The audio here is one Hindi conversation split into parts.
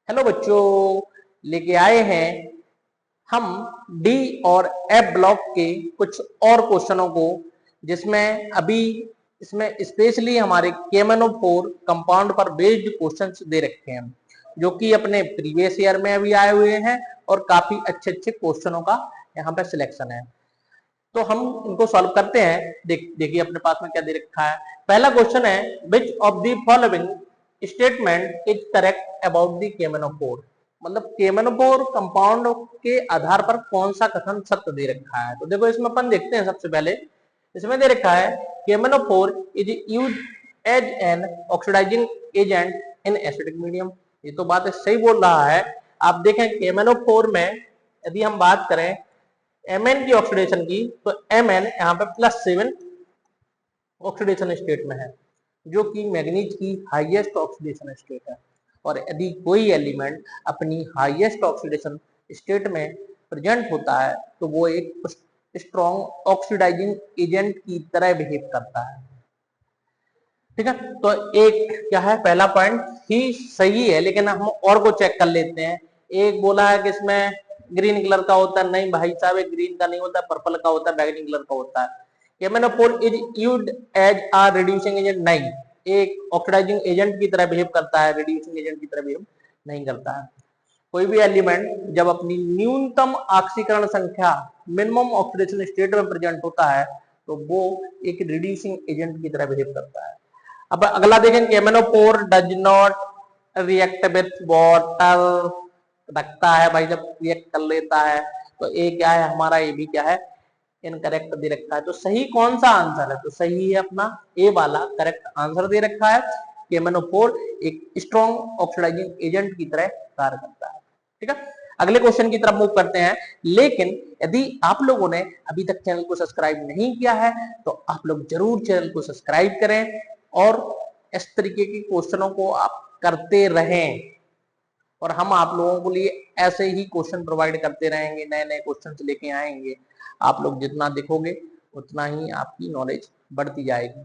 हेलो बच्चों, लेके आए हैं हम डी और एफ ब्लॉक के कुछ और क्वेश्चनों को, जिसमें अभी इसमें स्पेशली हमारे केमेनोफोर कंपाउंड पर बेस्ड क्वेश्चंस दे रखे हैं, जो कि अपने प्रीवियस ईयर में अभी आए हुए हैं और काफी अच्छे अच्छे क्वेश्चनों का यहाँ पे सिलेक्शन है। तो हम इनको सॉल्व करते हैं। देखिए अपने पास में क्या दे रखा है। पहला क्वेश्चन है, which of the following statement is correct about the K M N O four. मतलब केमेनोफोर कंपाउंड के आधार पर कौन सा कथन सत्य दे रखा है। तो देखो इसमें अपन देखते हैं। सबसे पहले इसमें दे रखा है K M N O four is use as an oxidising agent in acidic medium. ये तो बात सही बोल रहा है। आप देखें केमेनोफोर में यदि हम बात करें Mn की ऑक्सीडेशन की, तो Mn यहाँ पे +7 ऑक्सीडेशन स्टेट में है, जो कि मैग्नीज की हाईएस्ट ऑक्सीडेशन स्टेट है। और यदि कोई एलिमेंट अपनी हाईएस्ट ऑक्सीडेशन स्टेट में प्रेजेंट होता है तो वो एक स्ट्रॉन्ग ऑक्सीडाइजिंग एजेंट की तरह बिहेव करता है। ठीक है, तो एक क्या है, पहला पॉइंट ही सही है, लेकिन हम और को चेक कर लेते हैं। एक बोला है कि इसमें ग्रीन कलर का होता है। नहीं भाई साहब, एक ग्रीन का नहीं होता, पर्पल का होता है, बैगनी कलर का होता है। K M N O four is used as a reducing agent. नहीं, एक ऑक्सीडाइजिंग एजेंट की तरह बिहेव करता है, रिड्यूसिंग एजेंट की तरह बिहेव नहीं करता है। कोई भी एलिमेंट जब अपनी न्यूनतम ऑक्सीकरण संख्या मिनिमम ऑक्सीडेशन स्टेट में प्रेजेंट होता है तो वो एक रिड्यूसिंग एजेंट की तरह बिहेव करता है। अब अगला देखें, K M N O four does not react with water. रखता है भाई, जब रिएक्ट कर लेता है तो ए क्या है हमारा, ए भी क्या है, इनकरेक्ट दे रखा है। तो सही कौन सा आंसर है, तो सही है अपना ए वाला करेक्ट आंसर दे रखा है। केमेनोफोर एक स्ट्रॉन्ग ऑक्सीडाइजिंग एजेंट की तरह कार्य करता है। ठीक है, अगले क्वेश्चन की तरफ मूव करते हैं। लेकिन यदि आप लोगों ने अभी तक चैनल को सब्सक्राइब नहीं किया है तो आप लोग जरूर चैनल को सब्सक्राइब करें और इस तरीके के क्वेश्चनों को आप करते रहें, और हम आप लोगों के लिए ऐसे ही क्वेश्चन प्रोवाइड करते रहेंगे, नए नए क्वेश्चन लेके आएंगे। आप लोग जितना देखोगे उतना ही आपकी नॉलेज बढ़ती जाएगी,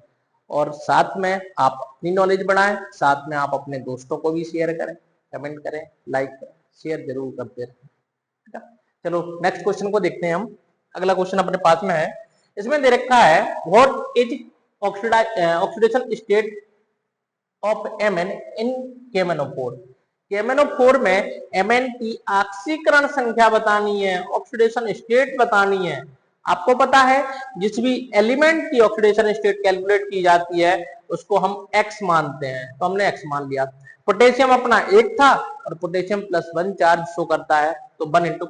और साथ में आप अपनी नॉलेज बढ़ाएं, साथ में आप अपने दोस्तों को भी शेयर करें, कमेंट करें, लाइक करें, शेयर जरूर करते रहें। ठीक है, चलो नेक्स्ट क्वेश्चन को देखते हैं हम। अगला क्वेश्चन अपने पास में है। इसमें दे रखा है, what is oxidation state of Mn इन केमेनोफोर। केमेनोफोर में Mn की ऑक्सीकरण संख्या बतानी है, ऑक्सीडेशन स्टेट बतानी है। आपको पता है जिस भी एलिमेंट की ऑक्सीडेशन स्टेट कैलकुलेट की जाती है उसको हम x मानते हैं, तो हमने x मान लिया। पोटेशियम अपना 1 था और पोटेशियम +1 चार्ज शो करता है, तो 1 into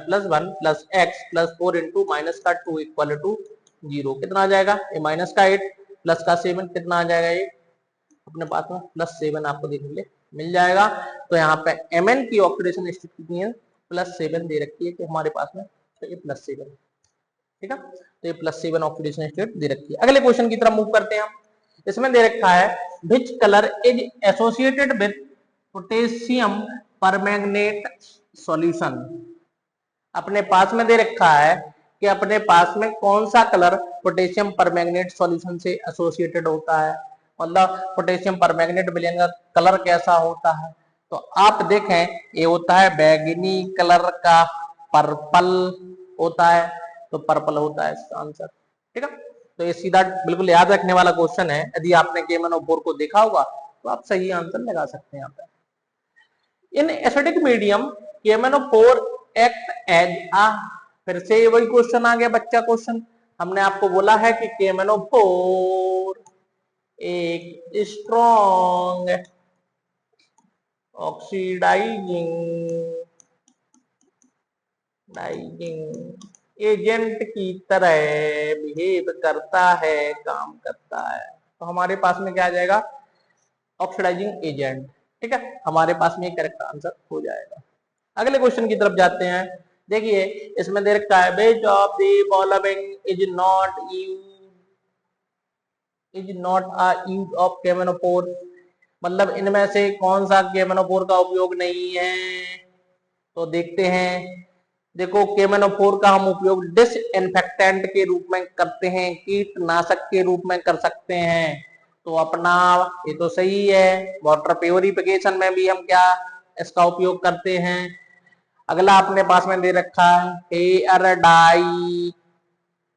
+1 + x + 4 into -2 equal to 0। कितना आ जाएगा, ये -8 +7 कितना आ जाएगा, ये अपने पास में +7 आपको देखने के लिए मिल जाएगा। तो यहाँ पे Mn की ऑक्सीडेशन स्टेट कितनी है, +7 दे रखी है कि हमारे पास में, तो ये +7। ठीक है, तो ये +7 ऑक्सीडेशन स्टेट दे रखी है। अगले क्वेश्चन की तरफ मूव करते हैं हम। इसमें दे रखा है, which colour is associated with potassium permanganate solution. अपने पास में दे रखा है कि अपने पास में कौन सा कलर पोटेशियम परमैंगनेट सॉल्यूशन से एसोसिएटेड होता है, मतलब पोटेशियम परमैंगनेट विलयन का कलर कैसा होता है। तो आप देखें, ये होता है बैगनी कलर का, पर्पल होता है, तो पर्पल होता है इसका आंसर। ठीक है, तो ये सीधा बिल्कुल याद रखने वाला क्वेश्चन है। यदि आपने केमेनोफोर को देखा होगा तो आप सही आंसर लगा सकते हैं यहाँ पे। In acidic medium K M N O four act as uh, फिर से वही क्वेश्चन आ गया बच्चा क्वेश्चन। हमने आपको बोला है कि केमेनोफोर एक स्ट्रॉन्ग ऑक्सीडाइजिंग एजेंट की तरह बिहेव करता है, काम करता है। तो हमारे पास में क्या आ जाएगा, ऑक्सीडाइजिंग एजेंट। ठीक है, हमारे पास में करेक्ट आंसर हो जाएगा। अगले क्वेश्चन की तरफ जाते हैं। देखिए इसमें दे रखा है, which of the following is not a use of K M N O four. मतलब इनमें से कौन सा केमेनोफोर का उपयोग नहीं है। तो देखते हैं। देखो केमेनोफोर का हम उपयोग डिसइंफेक्टेंट के रूप में करते हैं, कीटनाशक के रूप में कर सकते हैं। तो अपना ये तो सही है। वाटर प्योरिफिकेशन में भी हम क्या इसका उपयोग करते हैं। अगला अपने पास में दे रखा है हेयर डाई।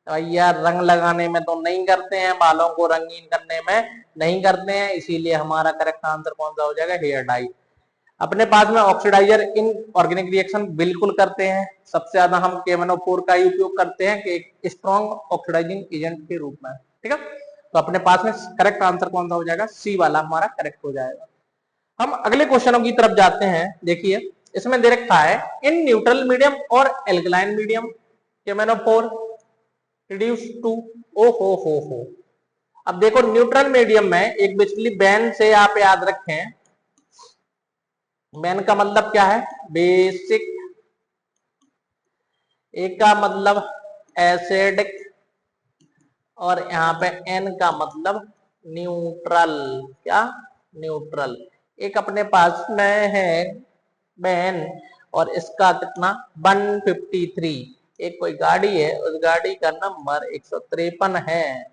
भैया रंग लगाने में तो नहीं करते हैं, बालों को रंगीन करने में नहीं करते हैं, इसीलिए हमारा करेक्ट आंसर कौन सा हो जाएगा, हेयर डाई। अपने पास में ऑक्सीडाइजर इन ऑर्गेनिक रिएक्शन बिल्कुल करते हैं, सबसे ज्यादा हम KMnO4 का ही उपयोग करते हैं कि एक स्ट्रॉन्ग ऑक्सीडाइजिंग एजेंट के रूप में। ठीक है, तो अपने पास में करेक्ट आंसर कौन सा हो जाएगा, सी वाला हमारा करेक्ट हो जाएगा। हम अगले क्वेश्चनों की तरफ जाते हैं। देखिए इसमें दे रखा है इन न्यूट्रल मीडियम और alkaline medium KMnO4 reduce to ओ हो। अब देखो न्यूट्रल मीडियम में एक बेसिकली बैन से आप याद रखें, बैन का मतलब क्या है, बेसिक, एक का मतलब एसिडिक और यहाँ पे एन का मतलब न्यूट्रल। क्या, न्यूट्रल। एक अपने पास में है बैन और इसका कितना 153। एक कोई गाड़ी है, उस गाड़ी का नंबर 153 है।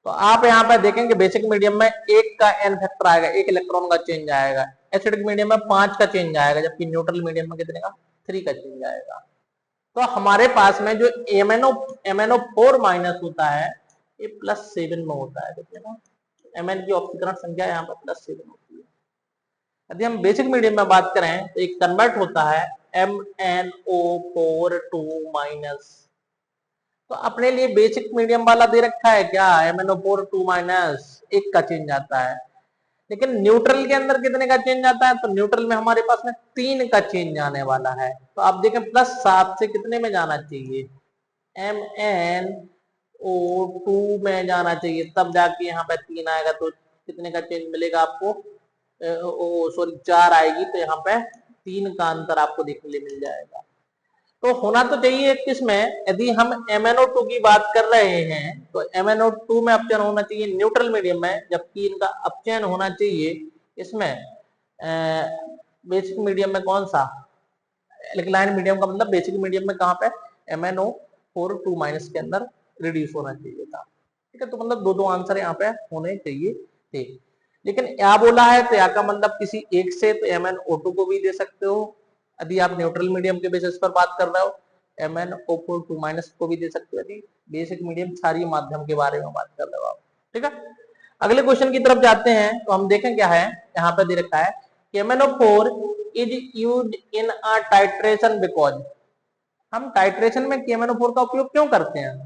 तो आप यहाँ पे देखेंगे बेसिक मीडियम में एक का एन फैक्टर आएगा, एक इलेक्ट्रॉन का चेंज आएगा। एसिडिक मीडियम में 5 का चेंज आएगा, जबकि न्यूट्रल मीडियम में कितने का, 3 का चेंज आएगा। तो हमारे पास में जो MnO4 माइनस होता है ये +7 में होता है। देखिए ना, Mn की ऑक्सीकरण संख्या यहाँ पर +7 होती है। यदि हम बेसिक मीडियम में बात करें तो एक कन्वर्ट होता है MnO4 2 माइनस। तो अपने लिए बेसिक मीडियम वाला दे रखा है क्या, MnO4 2 माइनस, एक का चेंज आता है। लेकिन न्यूट्रल के अंदर कितने का चेंज आता है, तो न्यूट्रल में हमारे पास में 3 का चेंज आने वाला है। तो आप देखें +7 से कितने में जाना चाहिए, MnO2 में जाना चाहिए, तब जाके यहाँ पे 3 आएगा। तो कितने का चेंज मिलेगा आपको, सॉरी 4 आएगी, तो यहाँ पे 3 का अंतर आपको देखने लिए मिल जाएगा। तो होना तो चाहिए किसमें, यदि हम MnO2 की बात कर रहे हैं तो MnO2 में अपचयन होना चाहिए न्यूट्रल मीडियम में, जबकि इनका अपचयन होना चाहिए इसमें बेसिक मीडियम में। कौन सा, एल्कलाइन मीडियम का मतलब बेसिक मीडियम में कहाँ पे, MnO4 2 माइनस के अंदर रिड्यूस होना चाहिए था। ठीक है, तो मतलब दो आंसर यहाँ पे होने चाहिए थे। लेकिन या बोला है तो या का मतलब किसी एक से, तो MnO2 को भी दे सकते हो। यदि आप न्यूट्रल मीडियम के बेसिस पर बात कर रहे हो MnO4 2 माइनस को भी दे सकते हो। यदि बेसिक मीडियम क्षारीय माध्यम के बारे में बात कर रहे हो आप। ठीक है, अगले क्वेश्चन की तरफ जाते हैं। तो हम देखें क्या है, यहाँ पे दे रखा है MnO4 is used in a titration because. हम टाइट्रेशन में KMnO4 का उपयोग क्यों करते हैं,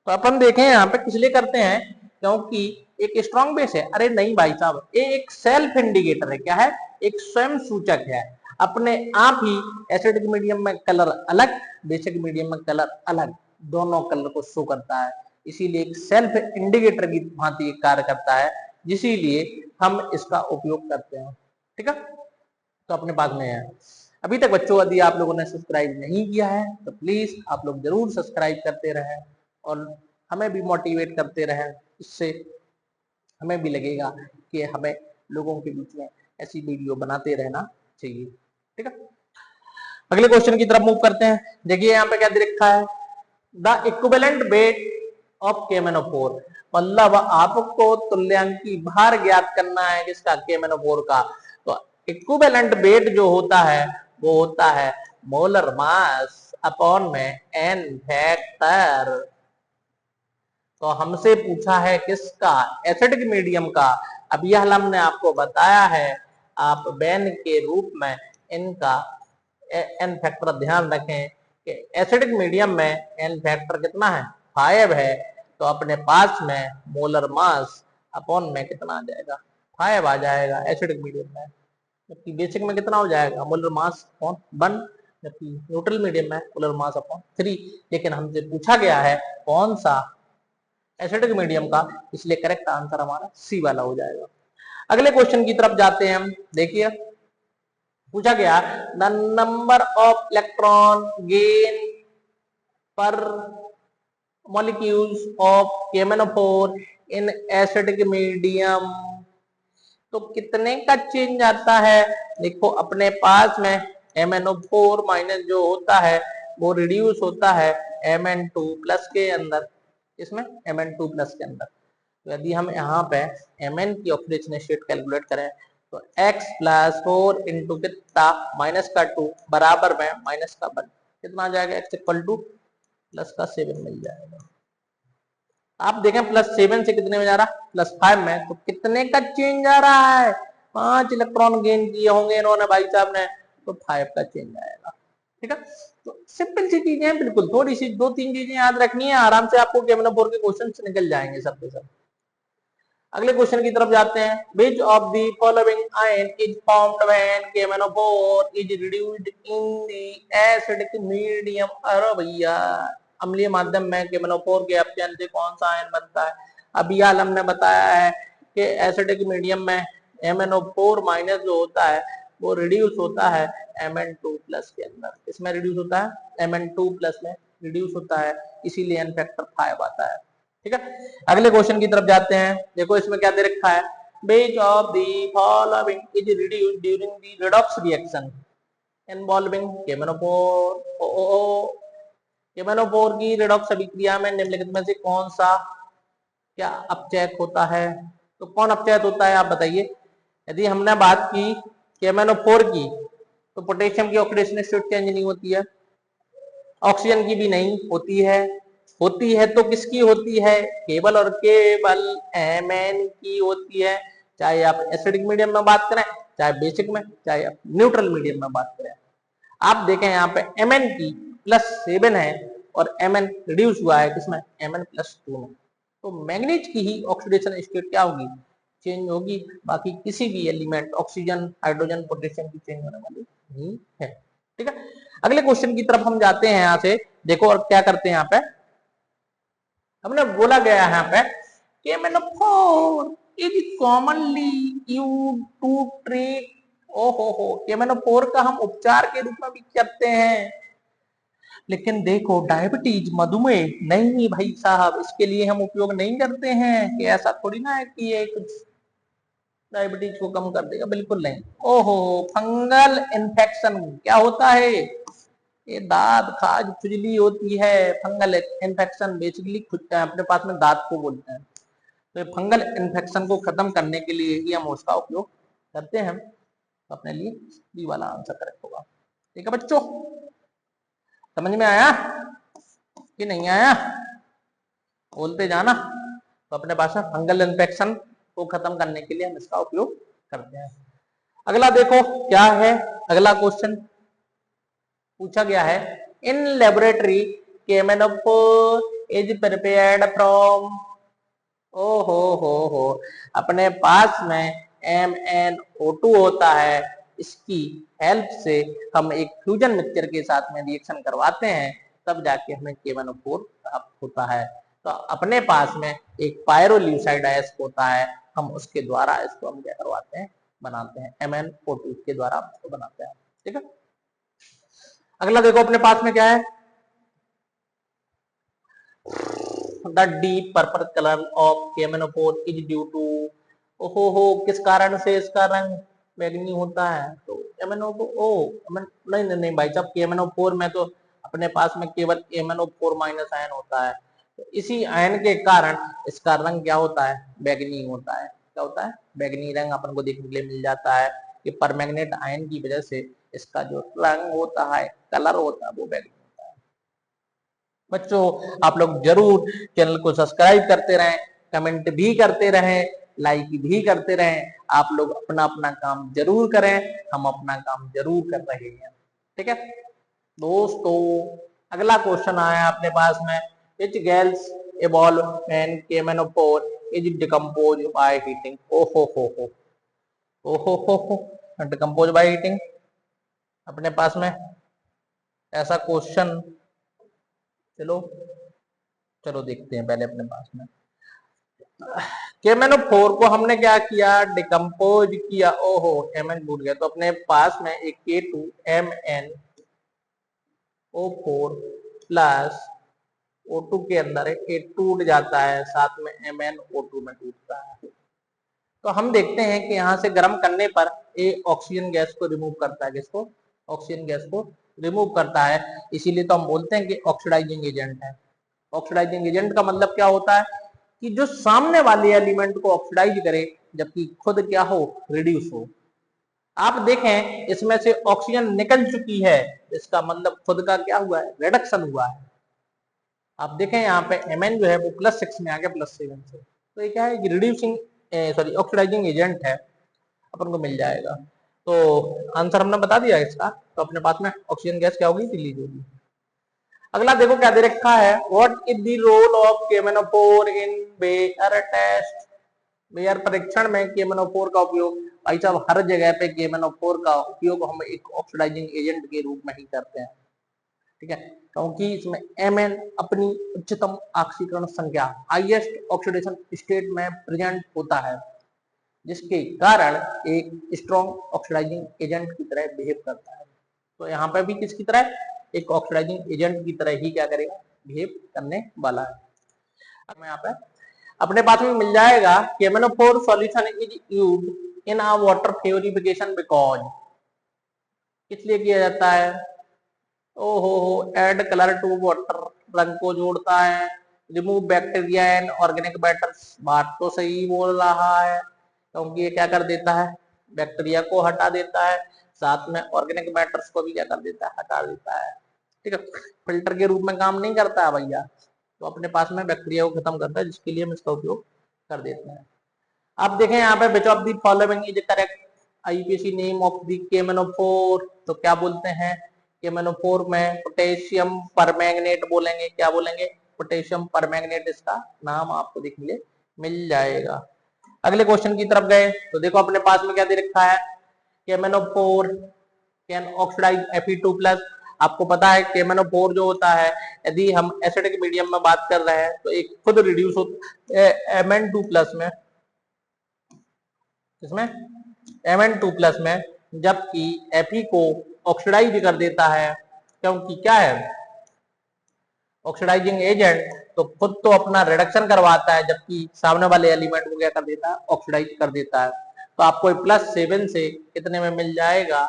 तो अपन देखें यहाँ पे किस लिए करते हैं, क्योंकि एक स्ट्रॉन्ग बेस है। अरे नहीं भाई साहब, ये एक सेल्फ इंडिकेटर है। क्या है, एक स्वयं सूचक है। अपने आप ही एसिडिक मीडियम में कलर अलग, बेसिक मीडियम में कलर अलग, दोनों कलर को शो करता है। इसीलिए एक सेल्फ इंडिकेटर की भांति कार्य करता है, इसीलिए हम इसका उपयोग करते हैं। ठीक है, तो अपने पास में है। अभी तक बच्चों यदि आप लोगों ने सब्सक्राइब नहीं किया है तो प्लीज आप लोग जरूर सब्सक्राइब करते रहें और हमें भी मोटिवेट करते रहें। इससे हमें भी लगेगा कि हमें लोगों के बीच में ऐसी वीडियो बनाते रहना चाहिए। ठीक है, अगले क्वेश्चन की तरफ मूव करते हैं। देखिए यहाँ पे क्या दे रखा है, the equivalent weight of KMnO4, मतलब आपको तुल्यांकी भार ज्ञात करना है किसका, KMnO4 का। तो इक्विवेलेंट वेट जो होता है वो होता है मोलर मास अपॉन में n फैक्टर। तो हमसे पूछा है किसका, एसिडिक मीडियम का। अब यह हमने आपको बताया है, आप बैन के रूप में इनका n फैक्टर ध्यान रखें कि एसिडिक मीडियम में n फैक्टर कितना है, 5 है। तो अपने पास में मोलर मास अपॉन में कितना आ जाएगा, 5 आ जाएगा एसिडिक मीडियम में। जबकि बेसिक में कितना हो जाएगा, मोलर मास अपॉन 1, जबकि न्यूट्रल मीडियम में मोलर मास अपॉन 3। लेकिन हमसे पूछा गया है कौन सा, एसिडिक मीडियम का, इसलिए करेक्ट आंसर हमारा सी वाला हो जाएगा। अगले क्वेश्चन की तरफ जाते हैं हम। देखिए पूछा गया the number of electron gain per molecules of KMnO4 in acidic medium. तो कितने का चेंज आता है, देखो अपने पास में MnO4 माइनस जो होता है वो रिड्यूस होता है Mn2 प्लस के अंदर, इसमें Mn2 प्लस के अंदर। तो यदि हम यहाँ पे Mn की ऑक्सीडेशन स्टेट कैलकुलेट करें तो x प्लस 4 इंटू कितना माइनस का 2 बराबर में माइनस का 1, कितना आ जाएगा x इक्वल टू प्लस का 7 मिल जाएगा। आप देखें प्लस 7 से कितने में जा रहा, प्लस 5 में, तो कितने का चेंज आ रहा है, 5 इलेक्ट्रॉन गेन किए होंगे इन्होंने भाई साहब ने, तो 5 का चेंज आएगा। ठीक है, तो सिंपल सी चीजें हैं, बिल्कुल थोड़ी सी 2-3 चीजें याद रखनी है, आराम से आपको केमेनोफोर के क्वेश्चन निकल जाएंगे सब के सब। अगले क्वेश्चन की तरफ जाते हैं। Which of the following ion is formed when K M N O four is reduced in the acidic medium. अरे भैया, अम्लीय माध्यम में केमेनोफोर के अपचयन से कौन सा आयन बनता है? अभी हाल हमने बताया है कि एसिडिक मीडियम में MnO4 माइनस जो होता है वो रिड्यूस होता है Mn2 प्लस के अंदर। इसमें रिड्यूस होता है Mn2 प्लस में रिड्यूस होता है, इसीलिए एन फैक्टर 5 आता है। ठीक है, अगले क्वेश्चन की तरफ जाते हैं। देखो इसमें क्या दे रखा है, which of the following is reduced during the redox reaction involving KMnO4 केमेनोफोर की रिडॉक्स अभिक्रिया में निम्नलिखित में से कौन सा क्या अपचयक होता है? तो कौन अपचयक होता है आप बताइए। यदि हमने बात की केमेनोफोर की, तो पोटेशियम की ऑक्सीडेशन स्टेट चेंज नहीं होती है, ऑक्सीजन की भी नहीं होती है, होती है तो किसकी होती है? केवल और केवल Mn की होती है, चाहे आप एसिडिक मीडियम में बात करें, चाहे बेसिक में, चाहे आप न्यूट्रल मीडियम में बात करें। आप देखें यहाँ पे Mn की +7 है और Mn रिड्यूस हुआ है किसमें? Mn +2 में। तो मैग्नीज की ही ऑक्सीडेशन स्टेट क्या होगी? चेंज होगी, बाकी किसी भी एलिमेंट ऑक्सीजन, हाइड्रोजन, पोटेशियम की चेंज होने वाली नहीं है। ठीक है, अगले क्वेश्चन की तरफ हम जाते हैं। यहाँ से देखो और क्या करते हैं, यहाँ पे हमने बोला गया है यहाँ पे K M N O four is commonly used to treat, ओहो केमेनोफोर का हम उपचार के रूप में भी करते हैं, लेकिन देखो डायबिटीज, मधुमेह नहीं भाई साहब, इसके लिए हम उपयोग नहीं करते हैं। कि ऐसा थोड़ी ना है कि ये कुछ डायबिटीज को कम कर देगा, बिल्कुल नहीं। ओहो, फंगल इन्फेक्शन क्या होता है? ये दांत खाज खुजली होती है, फंगल इन्फेक्शन बेसिकली अपने पास में दांत को बोलते हैं। तो ये फंगल इन्फेक्शन को खत्म करने के लिए ही हम उसका उपयोग करते हैं। तो अपने लिए बी वाला आंसर करेक्ट होगा। ठीक है बच्चों, समझ में आया कि नहीं आया? बोलते जाना। तो अपने पास में फंगल इन्फेक्शन को खत्म करने के लिए हम इसका उपयोग करते हैं। अगला देखो क्या है, अगला क्वेश्चन पूछा गया है, in laboratory K M N O four is prepared from, ओ हो, अपने पास में MnO2 होता है, इसकी हेल्प से हम एक फ्यूजन मिक्सचर के साथ में रिएक्शन करवाते हैं, तब जाके हमें KMnO4 प्राप्त होता है। तो अपने पास में एक पायरोल्यूसाइड आयस्क होता है, हम उसके द्वारा इसको हम क्या करवाते हैं, बनाते हैं, MnO2 के द्वारा इसको बनाते हैं। ठीक है, अगला देखो अपने पास में क्या है, the deep purple colour of KMnO4 is due to, ओहो किस कारण से इसका रंग बैंगनी होता है? तो MnO4 नहीं भाई साहब, KMnO4 में तो अपने पास में केवल MnO4 माइनस आयन होता है, तो इसी आयन के कारण इसका रंग क्या होता है? बैंगनी होता है। क्या होता है? बैंगनी रंग अपन को देखने के लिए मिल जाता है कि परमैंगनेट आयन की वजह से इसका जो रंग होता है, कलर होता है, वो बैंगनी। बच्चों आप लोग जरूर चैनल को सब्सक्राइब करते रहें, कमेंट भी करते रहें, लाइक भी करते रहें। आप लोग अपना अपना काम जरूर करें, हम अपना काम जरूर कर रहे हैं। ठीक है दोस्तों, अगला क्वेश्चन आया अपने पास में, which gas evolve when KMnO4 is decomposed by heating। ओहो डिकम्पोज बाय हीटिंग। अपने पास में ऐसा क्वेश्चन, चलो देखते हैं पहले अपने पास में। KMnO4 को हमने क्या किया? डिकम्पोज किया। ओहो Mn टूट गया, तो अपने पास में एक K2MnO4 प्लस O2 के अंदर है, ये टूट जाता है, साथ में MnO2 में टूटता है। तो हम देखते हैं कि यहाँ से गर्म करने पर ये ऑक्सीजन गैस को रिमूव करता है। किसको? ऑक्सीजन गैस को रिमूव करता है, इसीलिए तो हम बोलते हैं कि ऑक्सीडाइजिंग एजेंट है। ऑक्सीडाइजिंग एजेंट का मतलब क्या होता है कि जो सामने वाले एलिमेंट को ऑक्सीडाइज करे, जबकि खुद क्या हो? रिड्यूस हो। आप देखें इसमें से ऑक्सीजन निकल चुकी है, इसका मतलब खुद का क्या हुआ है, रिडक्शन हुआ है। आप देखें यहाँ पे Mn जो है वो +6 में आ गया +7 से, तो ये क्या है, रिड्यूसिंग सॉरी ऑक्सीडाइजिंग एजेंट है, अपन को मिल जाएगा। तो आंसर हमने बता दिया इसका, तो अपने पास में ऑक्सीजन गैस क्या होगी, रिलीज होगी। अगला देखो क्या दे रखा है, what is the role of K M N O four in Baeyer test. Baeyer परीक्षण में केमेनोफोर का उपयोग, भाई साहब हर जगह पे केमेनोफोर का उपयोग हम एक ऑक्सीडाइजिंग एजेंट के रूप में ही करते हैं, ठीक है, क्योंकि इसमें Mn अपनी उच्चतम ऑक्सीकरण संख्या, हाईएस्ट ऑक्सीडेशन स्टेट में प्रेजेंट होता है, जिसके कारण एक स्ट्रॉन्ग ऑक्सीडाइजिंग एजेंट की तरह बिहेव करता है। तो यहाँ पे भी किसकी तरह, एक ऑक्सीडाइजिंग एजेंट की तरह ही क्या करेगा, बिहेव करने वाला है। अब मैं यहाँ पे अपने पास में मिल जाएगा, K M N O four solution is used in a water purification because, इसलिए किया जाता है, ओहो एड कलर टू वाटर, रंग को जोड़ता है, remove bacteria and organic matters, बात तो सही बोल रहा है, क्योंकि ये क्या कर देता है, बैक्टीरिया को हटा देता है, साथ में ऑर्गेनिक मैटर्स को भी क्या कर देता है, हटा देता है, ठीक है, फिल्टर के रूप में काम नहीं करता है भैया, तो अपने पास में बैक्टीरिया को खत्म करता है, जिसके लिए हम इसका उपयोग कर देते हैं। आप देखें यहाँ पे which of the following is correct IUPAC name of the K M N O four, तो क्या बोलते हैं, केमेनोफोर में पोटेशियम परमैंगनेट बोलेंगे, क्या बोलेंगे, पोटेशियम परमैंगनेट इसका नाम आपको देखने मिल जाएगा। अगले क्वेश्चन की तरफ गए तो देखो अपने पास में क्या दे रखा है, केमेनोफोर कैन ऑक्सीडाइज Fe2+। आपको पता है केमेनोफोर जो होता है, यदि हम एसिडिक मीडियम में बात कर रहे हैं तो एक खुद रिड्यूस होता है Mn2+ में, इसमें Mn2+ में, जबकि Fe को ऑक्सीडाइज कर देता है, क्योंकि क्या है, ऑक्सीडाइजिंग एजेंट तो खुद तो अपना रिडक्शन करवाता है, जबकि सामने वाले एलिमेंट को क्या कर देता है, ऑक्सीडाइज कर देता है। तो आपको +7 से कितने में मिल जाएगा,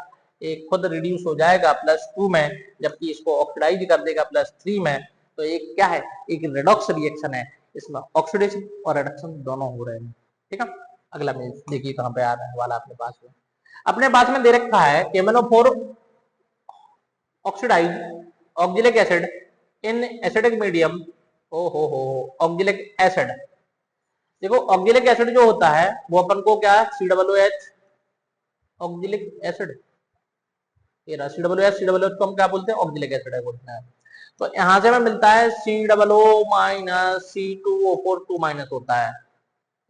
एक खुद रिड्यूस हो जाएगा +2 में, जबकि इसको ऑक्सीडाइज कर देगा +3 में। तो एक क्या है, एक रिडॉक्स रिएक्शन है, इसमें ऑक्सीडेशन और रिडक्शन दोनों हो रहे हैं, ठीक है। अगला में देखिए कहां पे आ रहा है वाला, अपने पास में दे रखा है K M N O four oxidise oxalic acid in acidic medium, हो ऑक्जेलिक एसिड, देखो ऑक्जेलिक एसिड जो होता है वो अपन को क्या है, COOH ऑक्जेलिक एसिड, ये रहा COOH को हम क्या बोलते हैं, ऑक्जेलिक एसिड है बोलते हैं। तो यहां से हमें मिलता है COO- C2O4 2- होता है,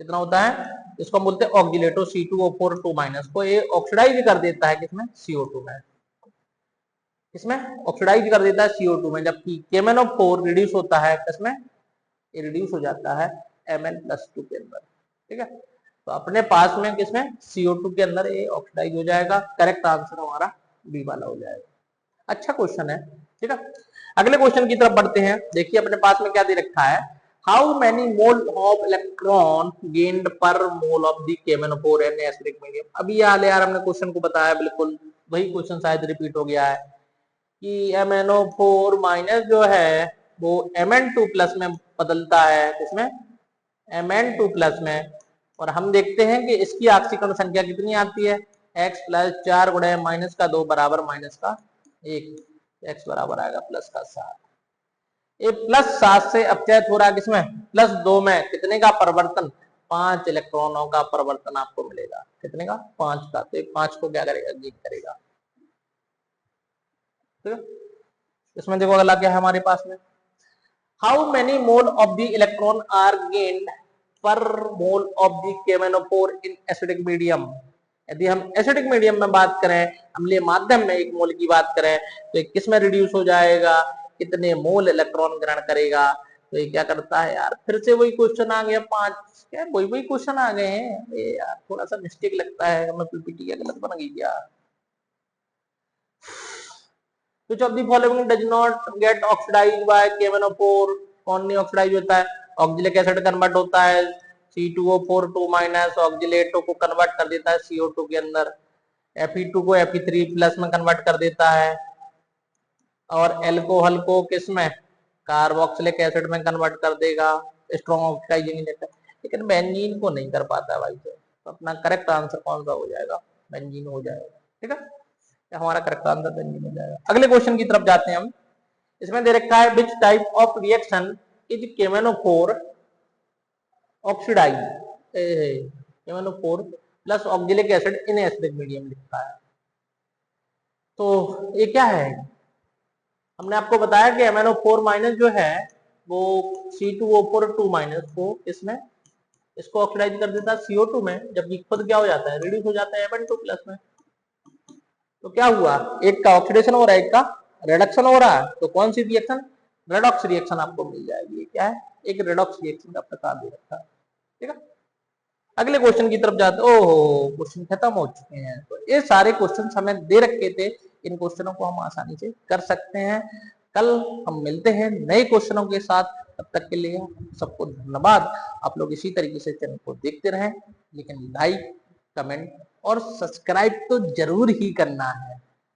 कितना होता है, इसको हम बोलते हैं ऑक्जिलेटो C2O4 2- को ये ऑक्सीडाइज कर देता है किसमें, CO2 में, इसमें ऑक्सीडाइज कर देता है CO2 में, जबकि केमेनोफोर रिड्यूस होता है किसमें, ये रिड्यूस हो जाता है Mn+2 के अंदर, ठीक है। तो अपने पास में किसमें, CO2 के अंदर ये ऑक्सीडाइज हो जाएगा, करेक्ट आंसर हमारा बी वाला हो जाएगा। अच्छा क्वेश्चन है, ठीक है। अगले क्वेश्चन की तरफ बढ़ते हैं, देखिए अपने पास में क्या दे रखा है, how many mole of electron gained per mole of the K M N O four in acidic medium. अभी यार हमने क्वेश्चन को बताया, बिल्कुल वही क्वेश्चन शायद रिपीट हो गया है कि MnO4- जो है वो Mn2+ में बदलता है, किसमें, Mn2+ में, और हम देखते हैं कि इसकी ऑक्सीकरण संख्या कितनी आती है, x + 4 गुणे -2 बराबर -1, x बराबर आएगा +7, ये +7 से अपचयित हो रहा है किसमें, +2 में, कितने का परिवर्तन, 5 इलेक्ट्रॉनों का परिवर्तन आपको मिलेगा, कितने का, 5 का, तो 5 को क्या करेगा, गेन करेगा, ठीक है। इसमें देखो अगला क्या है हमारे पास में, how many mole of the electron are gained per mole of the K M N O four in acidic medium. यदि हम एसिडिक मीडियम में बात करें, अम्लीय माध्यम में एक मोल की बात करें, तो ये किस में रिड्यूस हो जाएगा, कितने मोल इलेक्ट्रॉन ग्रहण करेगा, तो ये क्या करता है यार, फिर से वही क्वेश्चन आ गया, 5, क्या वही क्वेश्चन आ गए हैं, ये यार थोड़ा सा मिस्टेक लगता है, हमें पीपीटी गलत बन गई क्या। Which of the following does not get oxidized by KMnO4, कौन नहीं ऑक्सीडाइज होता है, ऑक्जिलिक एसिड कन्वर्ट होता है C2O4 2- ऑक्जिलेटो को कन्वर्ट कर देता है CO2 के अंदर, Fe2 को Fe3+ में कन्वर्ट कर देता है, और एल्कोहल को किस में, कार्बोक्सिलिक एसिड में कन्वर्ट कर देगा, स्ट्रॉन्ग ऑक्सीडाइजिंग एजेंट, लेकिन बेंजीन को नहीं कर पाता भाई, तो अपना करेक्ट आंसर कौन सा हो जाएगा, बेंजीन हो जाएगा। ठीक है, हमारा करेक्ट आंसर बेंजीन हो जाएगा। अगले क्वेश्चन की तरफ जाते हैं हम। इसमें दे रखा है which type of reaction is K M N O four oxidise, K M N O four plus oxalic acid in acidic medium लिखा है। तो ये क्या है, हमने आपको बताया कि MnO4 माइनस जो है वो C2O4 2 माइनस को इसमें इसको ऑक्सीडाइज कर देता है CO2 में, जबकि खुद क्या हो जाता है, रिड्यूस हो जाता है Mn2 प्लस में। तो क्या हुआ, एक का ऑक्सीडेशन हो रहा है, एक का रिडक्शन हो रहा है। तो कौन सी रिएक्शन, रेडॉक्स रिएक्शन आपको मिल जाएगी। क्या है, एक रेडॉक्स रिएक्शन का प्रकार दे रखा है। ठीक है, अगले क्वेश्चन की तरफ जाते। ओहो, क्वेश्चन खत्म हो चुके हैं। तो ये सारे क्वेश्चन हमें दे रखे थे, इन क्वेश्चनों को हम आसानी से कर सकते हैं। कल हम मिलते हैं नए क्वेश्चनों के साथ, तब तक के लिए सबको धन्यवाद। आप लोग इसी तरीके से चैनल को देखते रहें, लेकिन लाइक, कमेंट और सब्सक्राइब तो जरूर ही करना है।